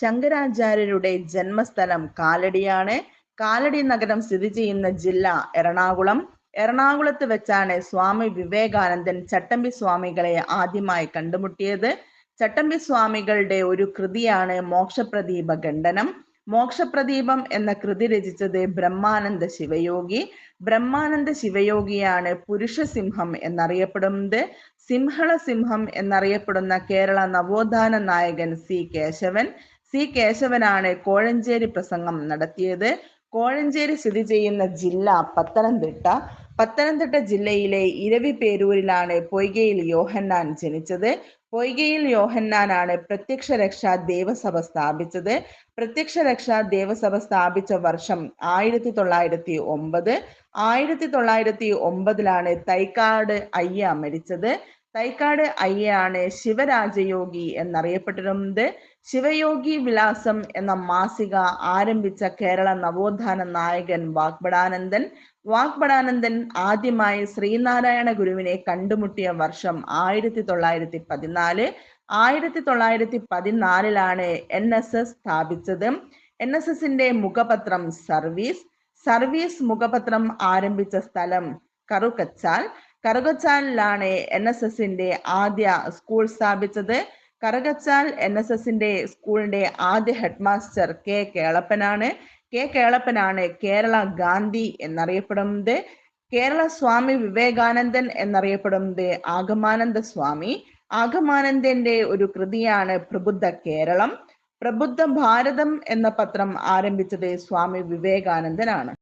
ശങ്കരാചാര്യരുടെ ജന്മസ്ഥലം കാലടിയാണ്. കാലടി നഗരം സ്ഥിതി ചെയ്യുന്ന ജില്ല എറണാകുളം. എറണാകുളത്ത് വെച്ചാണ് സ്വാമി വിവേകാനന്ദൻ ചട്ടമ്പി സ്വാമികളെ ആദ്യമായി കണ്ടുമുട്ടിയത്. ചട്ടമ്പി സ്വാമികളുടെ ഒരു കൃതിയാണ് മോക്ഷപ്രദീപ ഖണ്ഡനം. മോക്ഷപ്രദീപം എന്ന കൃതി രചിച്ചത് ബ്രഹ്മാനന്ദ ശിവയോഗി. ബ്രഹ്മാനന്ദ ശിവയോഗിയാണ് പുരുഷസിംഹം എന്നറിയപ്പെടുന്നത്. സിംഹള സിംഹം എന്നറിയപ്പെടുന്ന കേരള നവോത്ഥാന നായകൻ സി കേശവൻ. സി കേശവനാണ് കോഴഞ്ചേരി പ്രസംഗം നടത്തിയത്. കോഴഞ്ചേരി സ്ഥിതി ചെയ്യുന്ന ജില്ല പത്തനംതിട്ട. പത്തനംതിട്ട ജില്ലയിലെ ഇരവിപേരൂരിലാണ് പൊയ്കയിൽ യോഹന്നാൻ ജനിച്ചത്. പൊയ്കയിൽ യോഹന്നാനാണ് പ്രത്യക്ഷ രക്ഷാ ദേവസഭ സ്ഥാപിച്ചത്. പ്രത്യക്ഷ രക്ഷാ ദേവസഭ സ്ഥാപിച്ച വർഷം 1909. 1909 തൈക്കാട് അയ്യ മരിച്ചത്. തൈക്കാട് അയ്യയാണ് ശിവരാജയോഗി എന്നറിയപ്പെട്ടിരുന്നത്. ശിവയോഗി വിലാസം എന്ന മാസിക ആരംഭിച്ച കേരള നവോത്ഥാന നായകൻ വാഗ്ഭടാനന്ദൻ. വാഗ്ഭടാനന്ദൻ ആദ്യമായി ശ്രീനാരായണ ഗുരുവിനെ കണ്ടുമുട്ടിയ വർഷം 1914. 1914 NSS സ്ഥാപിച്ചത്. NSSന്റെ മുഖപത്രം സർവീസ്. സർവീസ് മുഖപത്രം ആരംഭിച്ച സ്ഥലം കറുകച്ചാൽ. കറുകച്ചാലിലാണ് NSSന്റെ ആദ്യ സ്കൂൾ സ്ഥാപിച്ചത്. കറുകച്ചാൽ NSSന്റെ സ്കൂളിന്റെ ആദ്യ ഹെഡ്മാസ്റ്റർ കെ കേളപ്പനാണ്. കെ കേളപ്പനാണ് കേരള ഗാന്ധി എന്നറിയപ്പെടുന്നത്. കേരള സ്വാമി വിവേകാനന്ദൻ എന്നറിയപ്പെടുന്നത് ആഗമാനന്ദ സ്വാമി. ആഗമാനന്ദന്റെ ഒരു കൃതിയാണ് പ്രബുദ്ധ കേരളം. പ്രബുദ്ധ ഭാരതം എന്ന പത്രം ആരംഭിച്ചത് സ്വാമി വിവേകാനന്ദനാണ്.